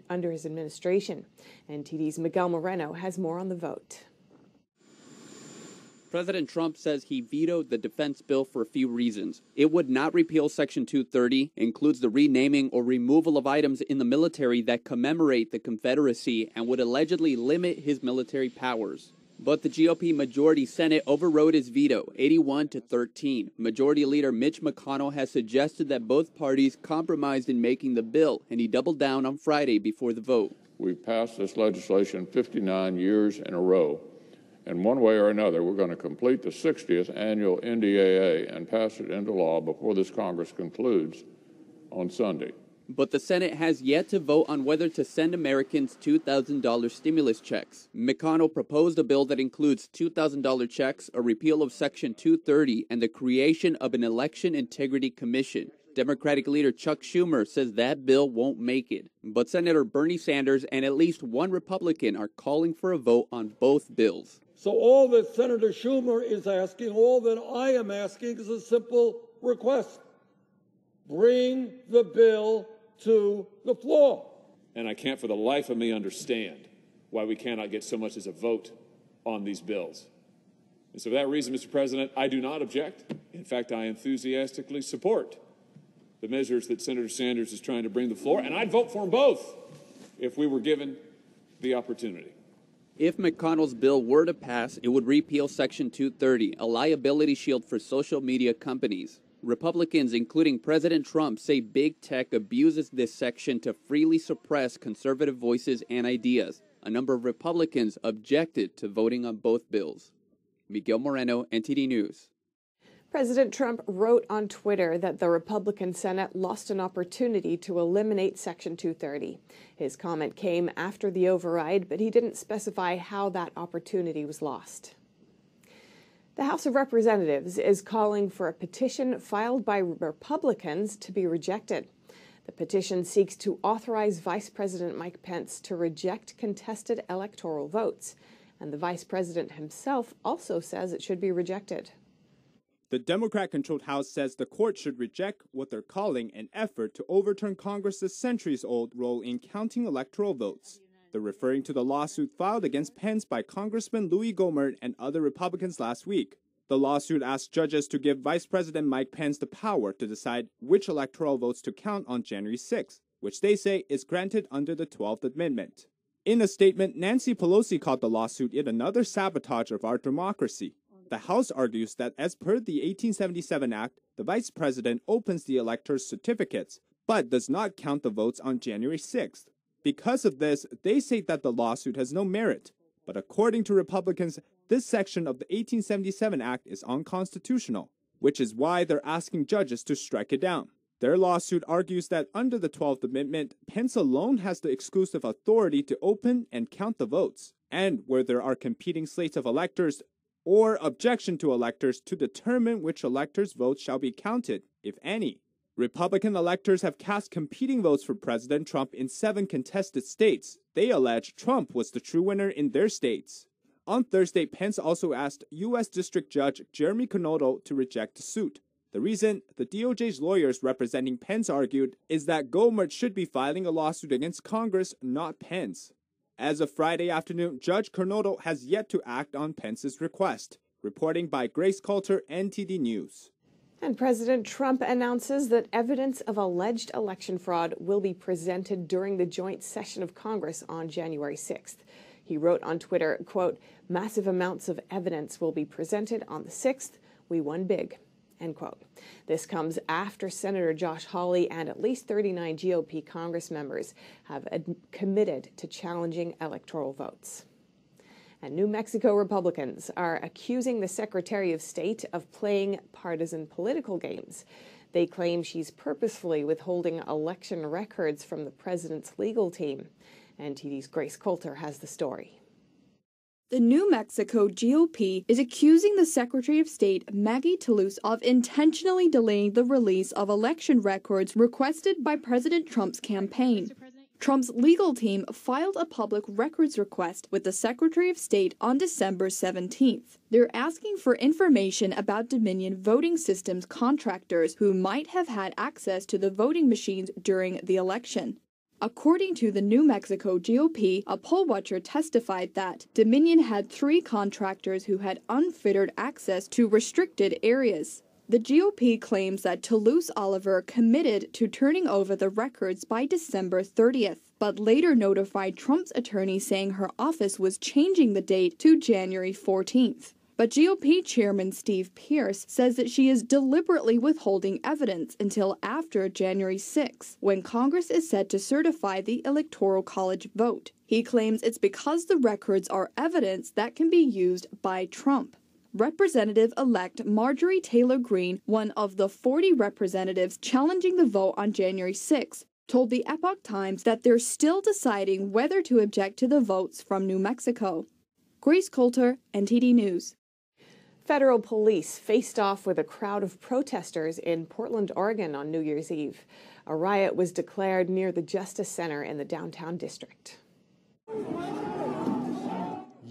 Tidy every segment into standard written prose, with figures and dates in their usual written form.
under his administration. NTD's Miguel Moreno has more on the vote. President Trump says he vetoed the defense bill for a few reasons. It would not repeal Section 230, includes the renaming or removal of items in the military that commemorate the Confederacy, and would allegedly limit his military powers. But the GOP Majority Senate overrode his veto, 81-13. Majority Leader Mitch McConnell has suggested that both parties compromised in making the bill, and he doubled down on Friday before the vote. We've passed this legislation 59 years in a row. And one way or another, we're going to complete the 60th annual NDAA and pass it into law before this Congress concludes on Sunday. But the Senate has yet to vote on whether to send Americans $2,000 stimulus checks. McConnell proposed a bill that includes $2,000 checks, a repeal of Section 230, and the creation of an election integrity commission. Democratic leader Chuck Schumer says that bill won't make it. But Senator Bernie Sanders and at least one Republican are calling for a vote on both bills. So all that Senator Schumer is asking, all that I am asking, is a simple request. Bring the bill to the floor. And I can't for the life of me understand why we cannot get so much as a vote on these bills. And so for that reason, Mr. President, I do not object. In fact, I enthusiastically support the measures that Senator Sanders is trying to bring to the floor, and I'd vote for them both if we were given the opportunity. If McConnell's bill were to pass, it would repeal Section 230, a liability shield for social media companies. Republicans, including President Trump, say big tech abuses this section to freely suppress conservative voices and ideas. A number of Republicans objected to voting on both bills. Miguel Moreno, NTD News. President Trump wrote on Twitter that the Republican Senate lost an opportunity to eliminate Section 230. His comment came after the override, but he didn't specify how that opportunity was lost. The House of Representatives is calling for a petition filed by Republicans to be rejected. The petition seeks to authorize Vice President Mike Pence to reject contested electoral votes, and the Vice President himself also says it should be rejected. The Democrat-controlled House says the court should reject what they're calling an effort to overturn Congress's centuries-old role in counting electoral votes. They're referring to the lawsuit filed against Pence by Congressman Louis Gohmert and other Republicans last week. The lawsuit asks judges to give Vice President Mike Pence the power to decide which electoral votes to count on January 6th, which they say is granted under the 12th Amendment. In a statement, Nancy Pelosi called the lawsuit yet another sabotage of our democracy. The House argues that as per the 1877 Act, the Vice President opens the electors' certificates, but does not count the votes on January 6th. Because of this, they say that the lawsuit has no merit. But according to Republicans, this section of the 1877 Act is unconstitutional, which is why they're asking judges to strike it down. Their lawsuit argues that under the 12th Amendment, Pence alone has the exclusive authority to open and count the votes, and where there are competing slates of electors, or objection to electors to determine which electors' votes shall be counted, if any. Republican electors have cast competing votes for President Trump in 7 contested states. They allege Trump was the true winner in their states. On Thursday, Pence also asked U.S. District Judge Jeremy Conoto to reject the suit. The reason, the DOJ's lawyers representing Pence argued, is that Gohmert should be filing a lawsuit against Congress, not Pence. As of Friday afternoon, Judge Conoto has yet to act on Pence's request. Reporting by Grace Coulter, NTD News. And President Trump announces that evidence of alleged election fraud will be presented during the joint session of Congress on January 6th. He wrote on Twitter, quote, "Massive amounts of evidence will be presented on the 6th. We won big." End quote. This comes after Senator Josh Hawley and at least 39 GOP Congress members have committed to challenging electoral votes. And New Mexico Republicans are accusing the Secretary of State of playing partisan political games. They claim she's purposefully withholding election records from the president's legal team. NTD's Grace Coulter has the story. The New Mexico GOP is accusing the Secretary of State, Maggie Toulouse, of intentionally delaying the release of election records requested by President Trump's campaign. Trump's legal team filed a public records request with the Secretary of State on December 17th. They're asking for information about Dominion voting systems contractors who might have had access to the voting machines during the election. According to the New Mexico GOP, a poll watcher testified that Dominion had 3 contractors who had unfettered access to restricted areas. The GOP claims that Toulouse Oliver committed to turning over the records by December 30th, but later notified Trump's attorney saying her office was changing the date to January 14th. But GOP Chairman Steve Pearce says that she is deliberately withholding evidence until after January 6, when Congress is set to certify the Electoral College vote. He claims it's because the records are evidence that can be used by Trump. Representative-elect Marjorie Taylor Greene, one of the 40 representatives challenging the vote on January 6, told the Epoch Times that they're still deciding whether to object to the votes from New Mexico. Grace Coulter, NTD News. Federal police faced off with a crowd of protesters in Portland, Oregon on New Year's Eve. A riot was declared near the Justice Center in the downtown district.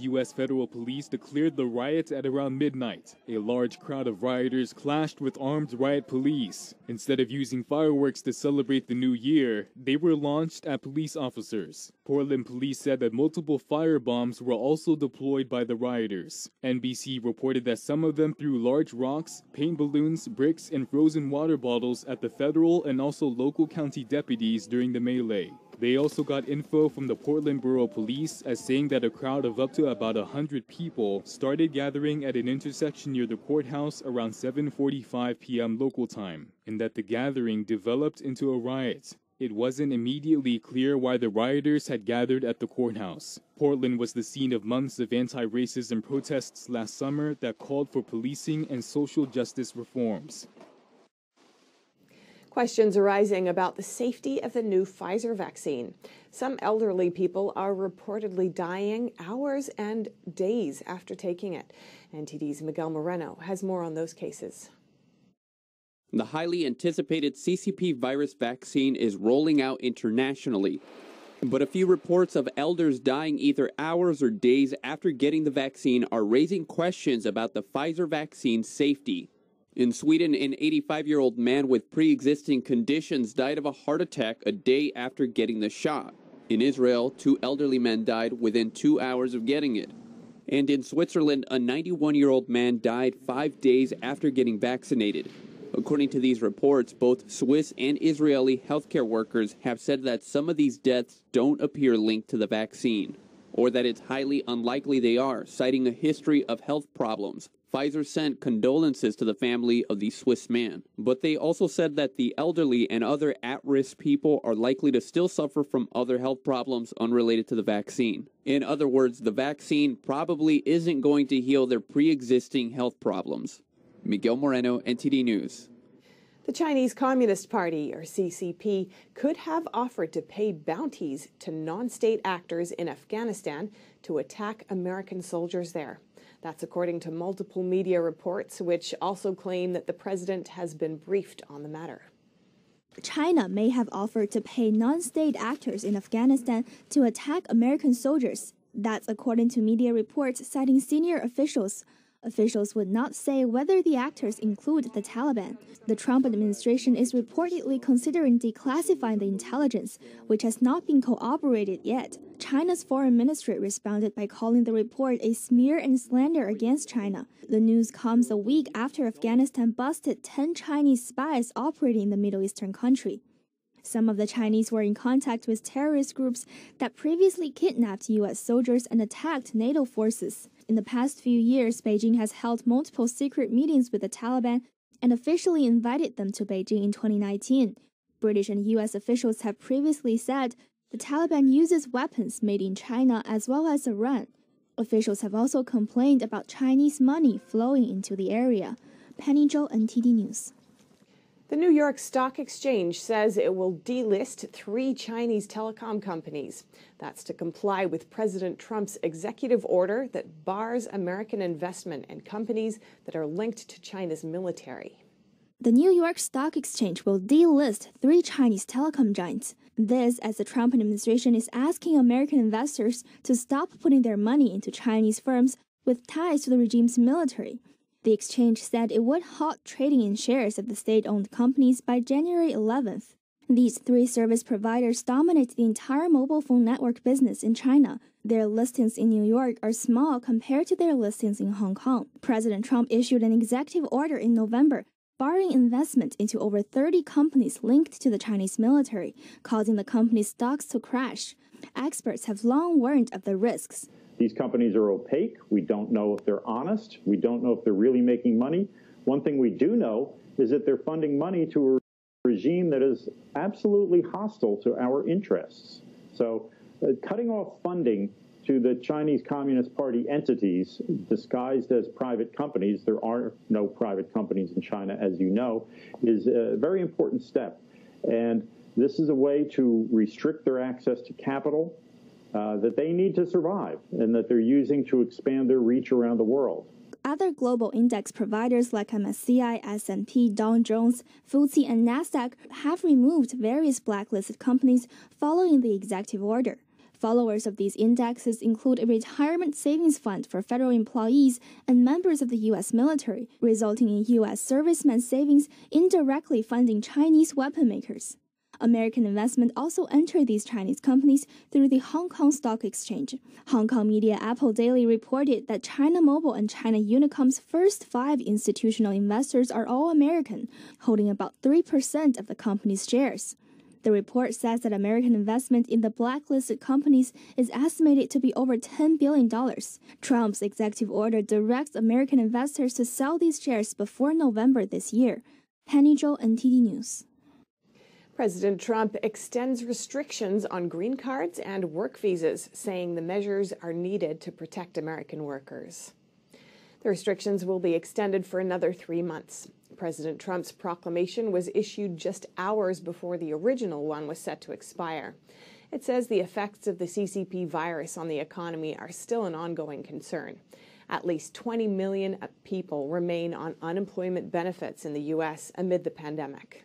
U.S. federal police declared the riots at around midnight. A large crowd of rioters clashed with armed riot police. Instead of using fireworks to celebrate the new year, they were launched at police officers. Portland police said that multiple firebombs were also deployed by the rioters. NBC reported that some of them threw large rocks, paint balloons, bricks, and frozen water bottles at the federal and also local county deputies during the melee. They also got info from the Portland Borough Police as saying that a crowd of up to about 100 people started gathering at an intersection near the courthouse around 7:45 p.m. local time, and that the gathering developed into a riot. It wasn't immediately clear why the rioters had gathered at the courthouse. Portland was the scene of months of anti-racism protests last summer that called for policing and social justice reforms. Questions arising about the safety of the new Pfizer vaccine. Some elderly people are reportedly dying hours and days after taking it. NTD's Miguel Moreno has more on those cases. The highly anticipated CCP virus vaccine is rolling out internationally. But a few reports of elders dying either hours or days after getting the vaccine are raising questions about the Pfizer vaccine's safety. In Sweden, an 85-year-old man with pre-existing conditions died of a heart attack a day after getting the shot. In Israel, 2 elderly men died within 2 hours of getting it. And in Switzerland, a 91-year-old man died 5 days after getting vaccinated. According to these reports, both Swiss and Israeli healthcare workers have said that some of these deaths don't appear linked to the vaccine, or that it's highly unlikely they are, citing a history of health problems. Pfizer sent condolences to the family of the Swiss man, but they also said that the elderly and other at-risk people are likely to still suffer from other health problems unrelated to the vaccine. In other words, the vaccine probably isn't going to heal their pre-existing health problems. Miguel Moreno, NTD News. The Chinese Communist Party, or CCP, could have offered to pay bounties to non-state actors in Afghanistan to attack American soldiers there. That's according to multiple media reports, which also claim that the president has been briefed on the matter. China may have offered to pay non-state actors in Afghanistan to attack American soldiers. That's according to media reports citing senior officials. Officials would not say whether the actors include the Taliban. The Trump administration is reportedly considering declassifying the intelligence, which has not been corroborated yet. China's foreign ministry responded by calling the report a smear and slander against China. The news comes a week after Afghanistan busted 10 Chinese spies operating in the Middle Eastern country. Some of the Chinese were in contact with terrorist groups that previously kidnapped U.S. soldiers and attacked NATO forces. In the past few years, Beijing has held multiple secret meetings with the Taliban and officially invited them to Beijing in 2019. British and U.S. officials have previously said the Taliban uses weapons made in China as well as Iran. Officials have also complained about Chinese money flowing into the area. Penny Zhou, NTD News. The New York Stock Exchange says it will delist 3 Chinese telecom companies. That's to comply with President Trump's executive order that bars American investment in companies that are linked to China's military. The New York Stock Exchange will delist 3 Chinese telecom giants. This as the Trump administration is asking American investors to stop putting their money into Chinese firms with ties to the regime's military. The exchange said it would halt trading in shares of the state-owned companies by January 11th. These three service providers dominate the entire mobile phone network business in China. Their listings in New York are small compared to their listings in Hong Kong. President Trump issued an executive order in November, barring investment into over 30 companies linked to the Chinese military, causing the company's stocks to crash. Experts have long warned of the risks. These companies are opaque. We don't know if they're honest. We don't know if they're really making money. One thing we do know is that they're funding money to a regime that is absolutely hostile to our interests. So cutting off funding to the Chinese Communist Party entities disguised as private companies — there are no private companies in China, as you know — is a very important step. And this is a way to restrict their access to capital that they need to survive and that they're using to expand their reach around the world. Other global index providers like MSCI, S&P, Dow Jones, FTSE, and NASDAQ have removed various blacklisted companies following the executive order. Followers of these indexes include a retirement savings fund for federal employees and members of the U.S. military, resulting in U.S. servicemen savings indirectly funding Chinese weapon makers. American investment also entered these Chinese companies through the Hong Kong Stock Exchange. Hong Kong media Apple Daily reported that China Mobile and China Unicom's first 5 institutional investors are all American, holding about 3% of the company's shares. The report says that American investment in the blacklisted companies is estimated to be over $10 billion. Trump's executive order directs American investors to sell these shares before November this year. Penny Zhou, NTD News. President Trump extends restrictions on green cards and work visas, saying the measures are needed to protect American workers. The restrictions will be extended for another 3 months. President Trump's proclamation was issued just hours before the original one was set to expire. It says the effects of the CCP virus on the economy are still an ongoing concern. At least 20 million people remain on unemployment benefits in the U.S. amid the pandemic.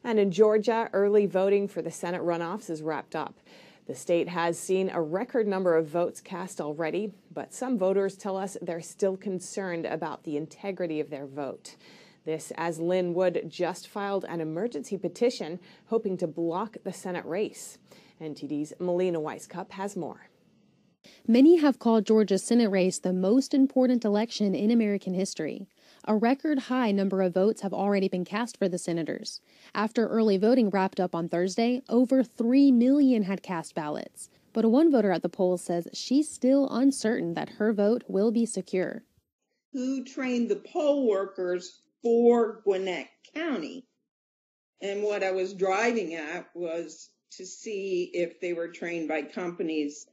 And in Georgia, early voting for the Senate runoffs is wrapped up. The state has seen a record number of votes cast already, but some voters tell us they're still concerned about the integrity of their vote. This as Lynn Wood just filed an emergency petition hoping to block the Senate race. NTD's Melina Weisskopf has more. Many have called Georgia's Senate race the most important election in American history. A record high number of votes have already been cast for the senators. After early voting wrapped up on Thursday, over 3 million had cast ballots. But one voter at the polls says she's still uncertain that her vote will be secure. Who trained the poll workers for Gwinnett County? And what I was driving at was to see if they were trained by companies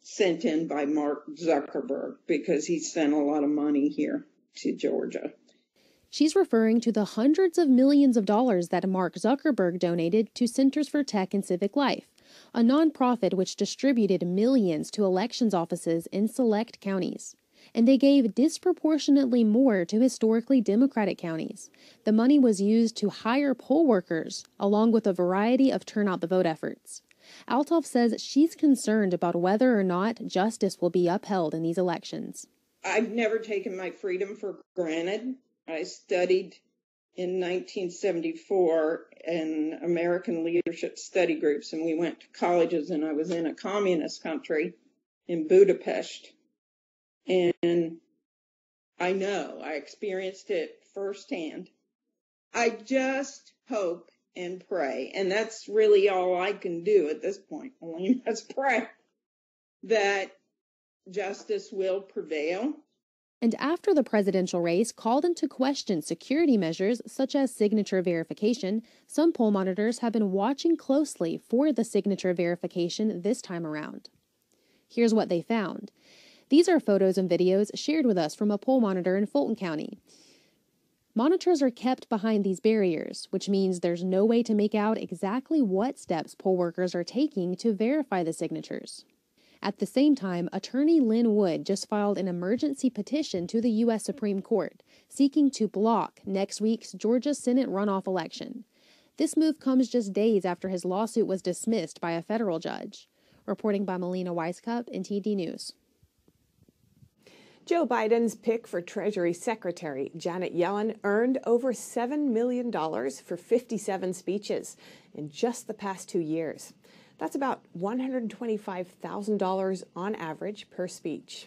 sent in by Mark Zuckerberg, because he sent a lot of money here to Georgia. She's referring to the hundreds of millions of dollars that Mark Zuckerberg donated to Centers for Tech and Civic Life, a nonprofit which distributed millions to elections offices in select counties. And they gave disproportionately more to historically Democratic counties. The money was used to hire poll workers, along with a variety of turn out the vote efforts. Althoff says she's concerned about whether or not justice will be upheld in these elections. I've never taken my freedom for granted. I studied in 1974 in American leadership study groups, and we went to colleges, and I was in a communist country in Budapest. And I know, I experienced it firsthand. I just hope and pray, and that's really all I can do at this point, Elaine, is pray that justice will prevail. And after the presidential race called into question security measures such as signature verification, some poll monitors have been watching closely for the signature verification this time around. Here's what they found. These are photos and videos shared with us from a poll monitor in Fulton County. Monitors are kept behind these barriers, which means there's no way to make out exactly what steps poll workers are taking to verify the signatures. At the same time, attorney Lynn Wood just filed an emergency petition to the U.S. Supreme Court, seeking to block next week's Georgia Senate runoff election. This move comes just days after his lawsuit was dismissed by a federal judge. Reporting by Melina Weisskopf, NTD News. Joe Biden's pick for Treasury Secretary, Janet Yellen, earned over $7 million for 57 speeches in just the past 2 years. That's about $125,000 on average per speech.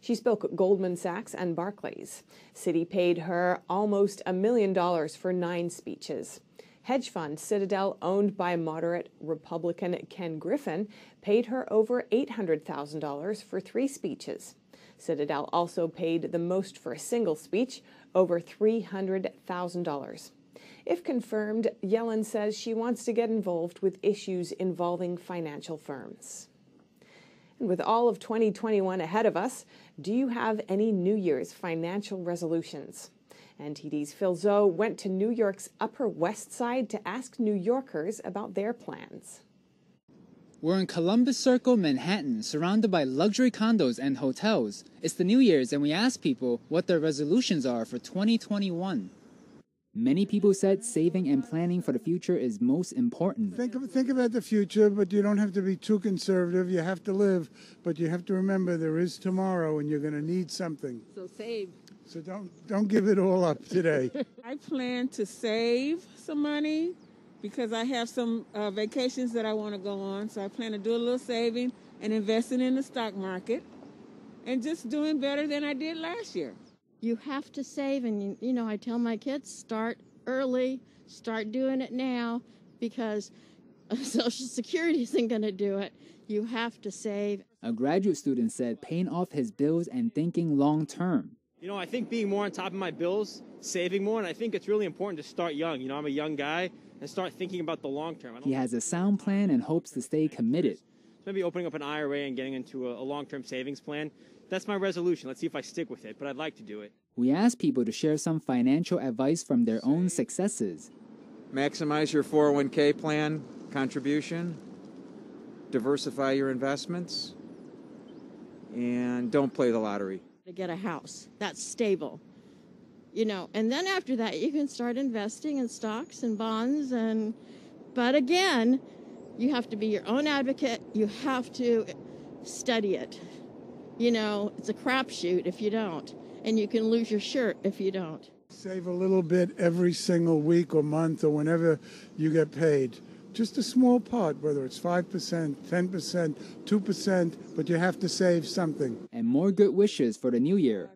She spoke at Goldman Sachs and Barclays. Citi paid her almost $1 million for 9 speeches. Hedge fund Citadel, owned by moderate Republican Ken Griffin, paid her over $800,000 for 3 speeches. Citadel also paid the most for a single speech, over $300,000. If confirmed, Yellen says she wants to get involved with issues involving financial firms. And with all of 2021 ahead of us, do you have any New Year's financial resolutions? NTD's Phil Zoe went to New York's Upper West Side to ask New Yorkers about their plans. We're in Columbus Circle, Manhattan, surrounded by luxury condos and hotels. It's the New Year's, and we asked people what their resolutions are for 2021. Many people said saving and planning for the future is most important. Think about the future, but you don't have to be too conservative. You have to live, but you have to remember there is tomorrow, and you're going to need something. So save. So don't give it all up today. I plan to save some money, because I have some vacations that I want to go on. So I plan to do a little saving and investing in the stock market and just doing better than I did last year. You have to save, and you know, I tell my kids, start early, start doing it now, because Social Security isn't going to do it. You have to save. A graduate student said paying off his bills and thinking long term. You know, I think being more on top of my bills, saving more, and I think it's really important to start young. You know, I'm a young guy, and start thinking about the long term. He has a sound plan and hopes to stay committed. Maybe opening up an IRA and getting into a long-term savings plan. That's my resolution. Let's see if I stick with it, but I'd like to do it. We asked people to share some financial advice from their own successes. Maximize your 401k plan contribution, diversify your investments, and don't play the lottery. To get a house that's stable. You know, and then after that, you can start investing in stocks and bonds. But again, you have to be your own advocate. You have to study it. You know, it's a crapshoot if you don't. And you can lose your shirt if you don't. Save a little bit every single week or month or whenever you get paid. Just a small part, whether it's 5%, 10%, 2%, but you have to save something. And more good wishes for the new year.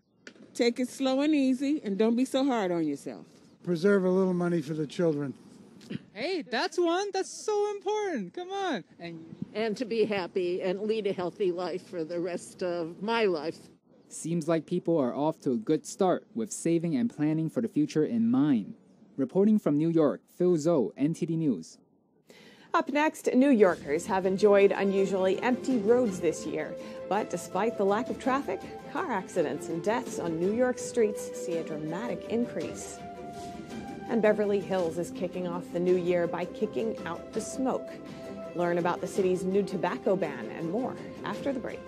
Take it slow and easy, and don't be so hard on yourself. Preserve a little money for the children. Hey, that's one. That's so important. Come on. And to be happy and lead a healthy life for the rest of my life. Seems like people are off to a good start with saving and planning for the future in mind. Reporting from New York, Phil Zoe, NTD News. Up next, New Yorkers have enjoyed unusually empty roads this year. But despite the lack of traffic, car accidents and deaths on New York streets see a dramatic increase. And Beverly Hills is kicking off the new year by kicking out the smoke. Learn about the city's new tobacco ban and more after the break.